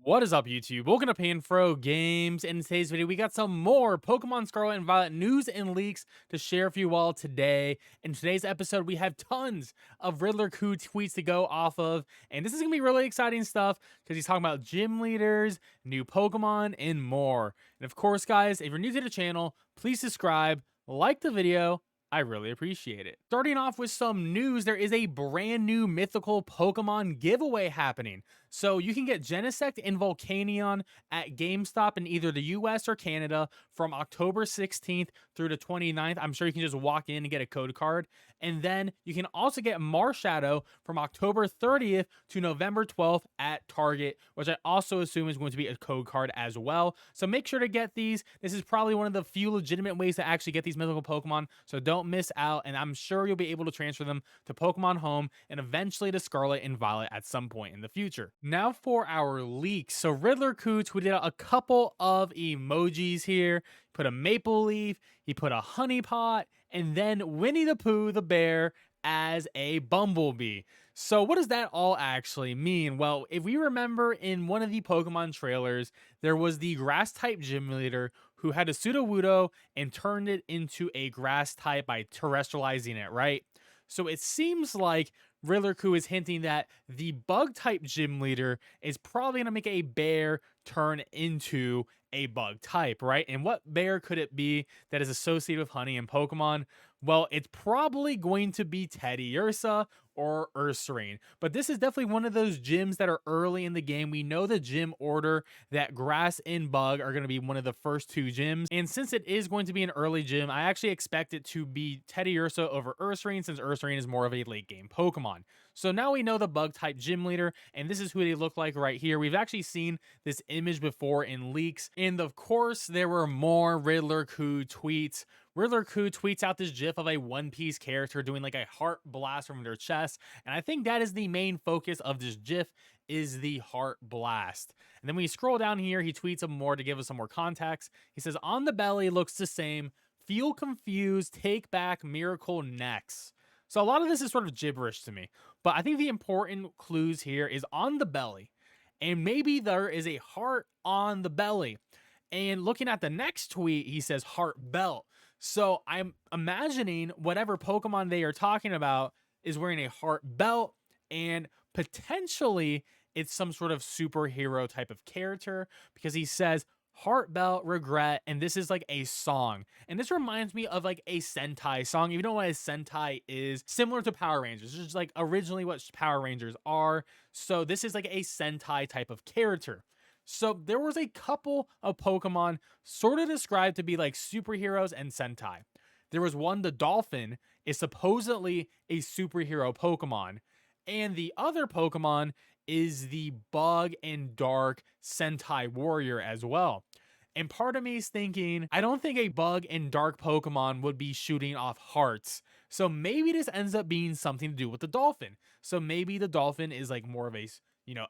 What is up, YouTube? Welcome to Panfro Games. In today's video, we got some more Pokemon Scarlet and Violet news and leaks to share with you all today. In today's episode, we have tons of Riddler Khu tweets to go off of, and this is going to be really exciting stuff because he's talking about gym leaders, new Pokemon, and more. And of course, guys, if you're new to the channel, please subscribe, like the video, I really appreciate it. Starting off with some news, there is a brand new mythical Pokemon giveaway happening. So you can get Genesect and Volcanion at GameStop in either the US or Canada from October 16th through the 29th. I'm sure you can just walk in and get a code card. And then you can also get Marshadow from October 30th to November 12th at Target, which I also assume is going to be a code card as well. So make sure to get these. This is probably one of the few legitimate ways to actually get these mythical Pokemon. So don't miss out. And I'm sure you'll be able to transfer them to Pokemon Home and eventually to Scarlet and Violet at some point in the future. Now for our leaks. So Riddler Khu tweeted out a couple of emojis here. Put a maple leaf, he put a honey pot, and then Winnie the Pooh the bear as a bumblebee. So what does that all actually mean? Well, if we remember in one of the Pokemon trailers, there was the grass type gym leader who had a Sudowoodo and turned it into a grass type by terrestrializing it, right? So it seems like Riddler Khu is hinting that the bug type gym leader is probably going to make a bear turn into a bug type, right? And what bear could it be that is associated with honey in Pokemon? Well, it's probably going to be Teddy Ursa or Ursaring. But this is definitely one of those gyms that are early in the game. We know the gym order that grass and bug are going to be one of the first two gyms. And since it is going to be an early gym, I actually expect it to be Teddy Ursa over Ursaring, since Ursaring is more of a late game Pokemon. So now we know the bug type gym leader, and this is who they look like right here. We've actually seen this image before in leaks. And of course, there were more Riddler Khu tweets. Riddler Khu tweets out this gif of a One Piece character doing like a heart blast from their chest. And I think that is the main focus of this gif, is the heart blast. And then when you scroll down here, he tweets some more to give us some more context. He says, on the belly looks the same. Feel confused. Take back miracle next. So a lot of this is sort of gibberish to me. But I think the important clues here is on the belly. And maybe there is a heart on the belly. And looking at the next tweet, he says heart belt. So I'm imagining whatever Pokemon they are talking about is wearing a heart belt, and potentially it's some sort of superhero type of character, because he says heart belt regret, and this is like a song, and this reminds me of like a Sentai song. If you know what a Sentai is, similar to Power Rangers. This is like originally what Power Rangers are. So this is like a Sentai type of character. So there was a couple of Pokemon sort of described to be like superheroes and Sentai. There was one, the Dolphin, is supposedly a superhero Pokemon. And the other Pokemon is the Bug and Dark Sentai Warrior as well. And part of me is thinking, I don't think a Bug and Dark Pokemon would be shooting off hearts. So maybe this ends up being something to do with the Dolphin. So maybe the Dolphin is like more of a,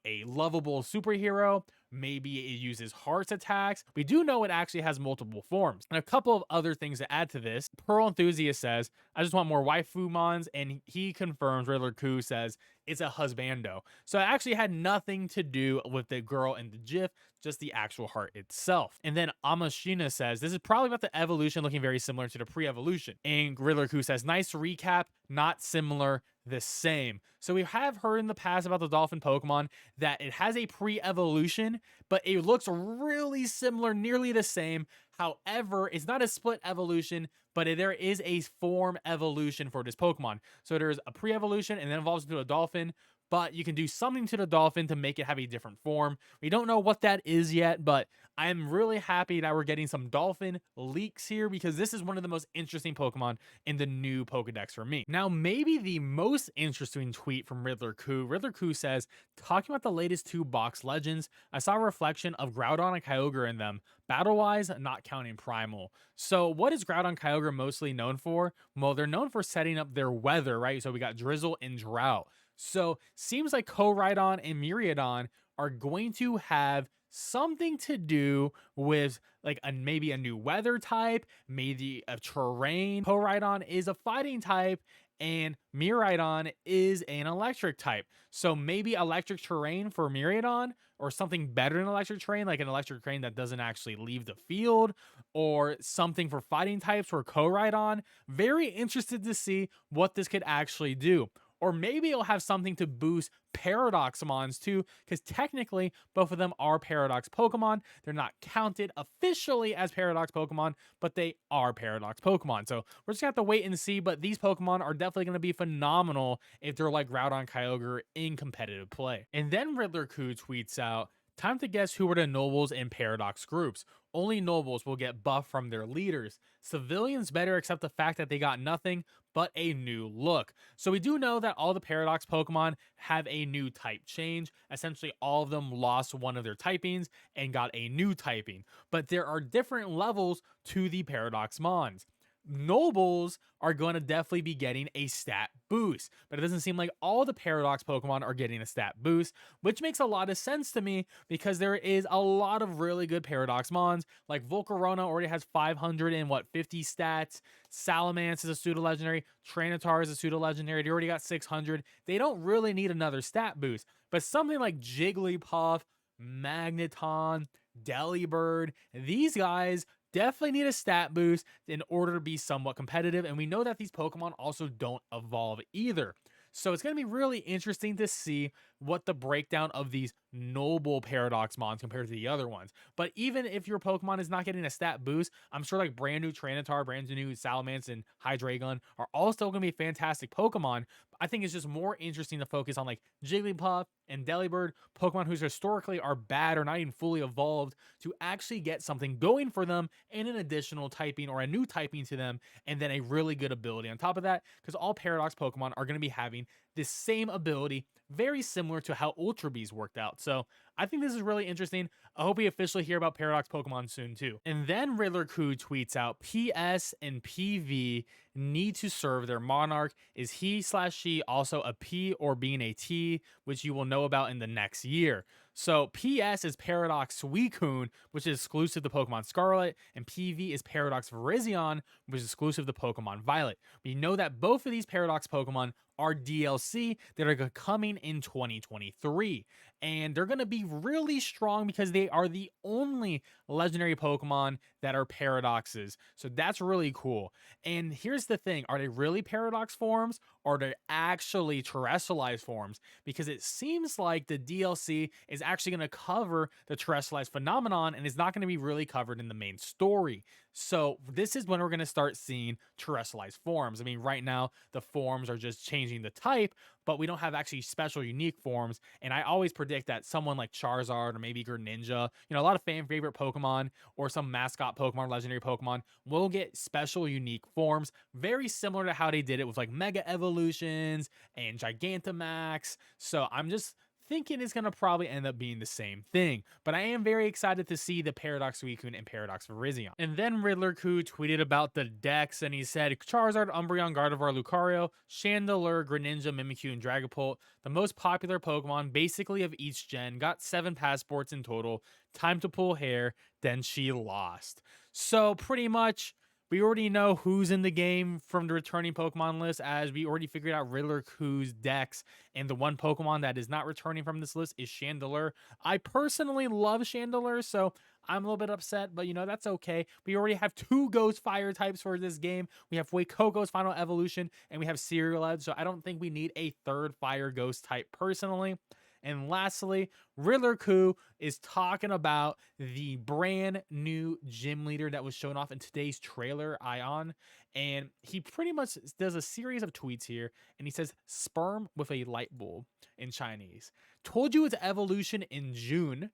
a lovable superhero. Maybe it uses hearts attacks. We do know it actually has multiple forms. And a couple of other things to add to this. Pearl Enthusiast says, I just want more waifu mons. And he confirms, Riddler Khu says, it's a husbando. So it actually had nothing to do with the girl in the GIF, just the actual heart itself. And then Amashina says, this is probably about the evolution looking very similar to the pre-evolution. And Riddler Khu says, nice recap, not similar, the same. So we have heard in the past about the Dolphin Pokemon that it has a pre-evolution, but it looks really similar, nearly the same. However, it's not a split evolution, but there is a form evolution for this Pokemon. So there's a pre-evolution and then evolves into a Dolphin, but you can do something to the Dolphin to make it have a different form. We don't know what that is yet, but I'm really happy that we're getting some Dolphin leaks here, because this is one of the most interesting Pokemon in the new Pokedex for me. Now, maybe the most interesting tweet from Riddler Khu. Riddler Khu says, talking about the latest two box legends, I saw a reflection of Groudon and Kyogre in them. Battle-wise, not counting Primal. So what is Groudon and Kyogre mostly known for? Well, they're known for setting up their weather, right? So we got drizzle and drought. So seems like Koridon and Miradon are going to have something to do with like maybe a new weather type, maybe a terrain. Koridon is a fighting type, and Miradon is an electric type. So maybe electric terrain for Miradon, or something better than electric terrain, like an electric terrain that doesn't actually leave the field, or something for fighting types for Koridon. Very interested to see what this could actually do. Or maybe it'll have something to boost Paradox Mons too, because technically both of them are Paradox Pokemon. They're not counted officially as Paradox Pokemon, but they are Paradox Pokemon. So we're just gonna have to wait and see, but these Pokemon are definitely gonna be phenomenal if they're like Groudon and Kyogre in competitive play. And then Riddler Khu tweets out, time to guess who are the nobles in Paradox groups. Only nobles will get buffed from their leaders. Civilians better accept the fact that they got nothing but a new look. So we do know that all the Paradox Pokemon have a new type change. Essentially, all of them lost one of their typings and got a new typing. But there are different levels to the Paradox Mons. Nobles are going to definitely be getting a stat boost, but it doesn't seem like all the Paradox Pokemon are getting a stat boost, which makes a lot of sense to me because there is a lot of really good Paradox Mons. Like Volcarona already has 550 stats. Salamence is a pseudo legendary. Tranitar is a pseudo legendary. They already got 600. They don't really need another stat boost, but something like Jigglypuff, Magneton, Delibird, these guys definitely need a stat boost in order to be somewhat competitive. And we know that these Pokemon also don't evolve either. So it's going to be really interesting to see what the breakdown of these noble Paradox Mons compared to the other ones. But even if your Pokemon is not getting a stat boost, I'm sure like brand new Tranitar, brand new Salamence, and Hydreigon are all still going to be fantastic Pokemon. I think it's just more interesting to focus on like Jigglypuff and Delibird, Pokemon whose historically are bad or not even fully evolved, to actually get something going for them and an additional typing or a new typing to them, and then a really good ability on top of that, because all Paradox Pokemon are going to be having this same ability, very similar to how Ultra Bees worked out. So I think this is really interesting. I hope we officially hear about Paradox Pokemon soon too. And then Riddler Khu tweets out, PS and PV need to serve their monarch. Is he/she also a P or being a T, which you will know about in the next year. So PS is Paradox Suicune, which is exclusive to Pokemon Scarlet, and PV is Paradox Vrysion, which is exclusive to Pokemon Violet. We know that both of these Paradox Pokemon are DLC that are coming in 2023, and they're going to be really strong because they are the only legendary Pokemon that are paradoxes. So that's really cool. And here's the thing, are they really paradox forms, or are they actually terrestrialized forms? Because it seems like the DLC is actually going to cover the terrestrialized phenomenon and is not going to be really covered in the main story. So this is when we're going to start seeing terrestrialized forms. I mean, right now the forms are just changing the type, but we don't have actually special unique forms. And I always predict that someone like Charizard or maybe Greninja, you know, a lot of fan favorite Pokemon or some mascot Pokemon, legendary Pokemon, will get special unique forms, very similar to how they did it with like Mega Evolutions and Gigantamax. So I'm just thinking it's going to probably end up being the same thing. But I am very excited to see the Paradox Suicune and Paradox Virizion. And then Riddler Khu tweeted about the decks, and he said, Charizard, Umbreon, Gardevoir, Lucario, Chandelure, Greninja, Mimikyu, and Dragapult, the most popular Pokemon basically of each gen, got 7 passports in total. Time to pull hair, then she lost. So pretty much, we already know who's in the game from the returning Pokemon list, as we already figured out Riddler Khu's decks, and the one Pokemon that is not returning from this list is Chandelure. I personally love Chandelure, so I'm a little bit upset, but you know, that's okay. We already have 2 Ghost Fire types for this game. We have Fuecoco's Final Evolution, and we have Serial Edge, so I don't think we need a 3rd Fire Ghost type personally. And lastly, Riddler Khu is talking about the brand new gym leader that was shown off in today's trailer, Ion. And he pretty much does a series of tweets here, and he says, sperm with a light bulb in Chinese. Told you it's evolution in June.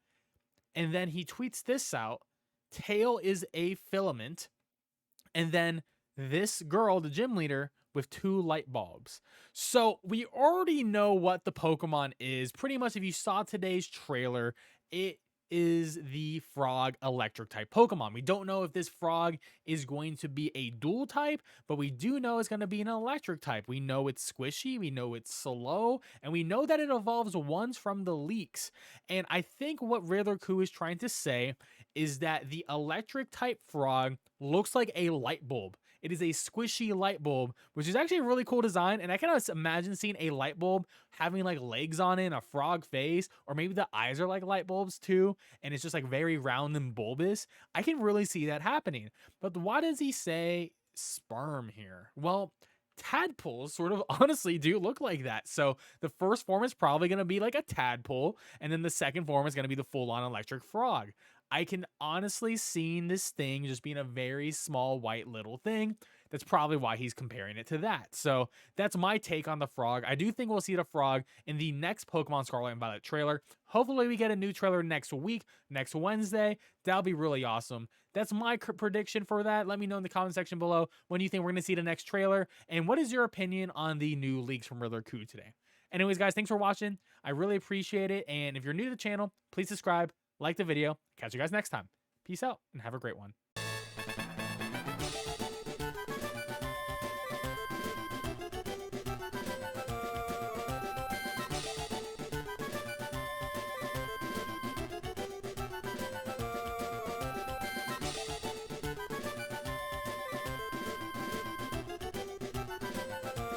And then he tweets this out. Tail is a filament. And then this girl, the gym leader, with 2 light bulbs. So we already know what the Pokemon is. Pretty much if you saw today's trailer, it is the frog electric type Pokemon. We don't know if this frog is going to be a dual type, but we do know it's going to be an electric type. We know it's squishy, we know it's slow, and we know that it evolves once from the leaks. And I think what Riddler Khu is trying to say is that the electric type frog looks like a light bulb. It is a squishy light bulb, which is actually a really cool design. And I can just imagine seeing a light bulb having like legs on it, and a frog face, or maybe the eyes are like light bulbs too, and it's just like very round and bulbous. I can really see that happening. But why does he say sperm here? Well, tadpoles sort of honestly do look like that. So the first form is probably going to be like a tadpole, and then the second form is going to be the full-on electric frog. I can honestly see this thing just being a very small white little thing. That's probably why he's comparing it to that. So that's my take on the frog. I do think we'll see the frog in the next Pokemon Scarlet and Violet trailer. Hopefully we get a new trailer next week, next Wednesday. That'll be really awesome. That's my prediction for that. Let me know in the comment section below when you think we're going to see the next trailer, and what is your opinion on the new leaks from Riddler Khu today. Anyways, guys, thanks for watching. I really appreciate it, and if you're new to the channel, please subscribe, like the video. Catch you guys next time. Peace out, and have a great one.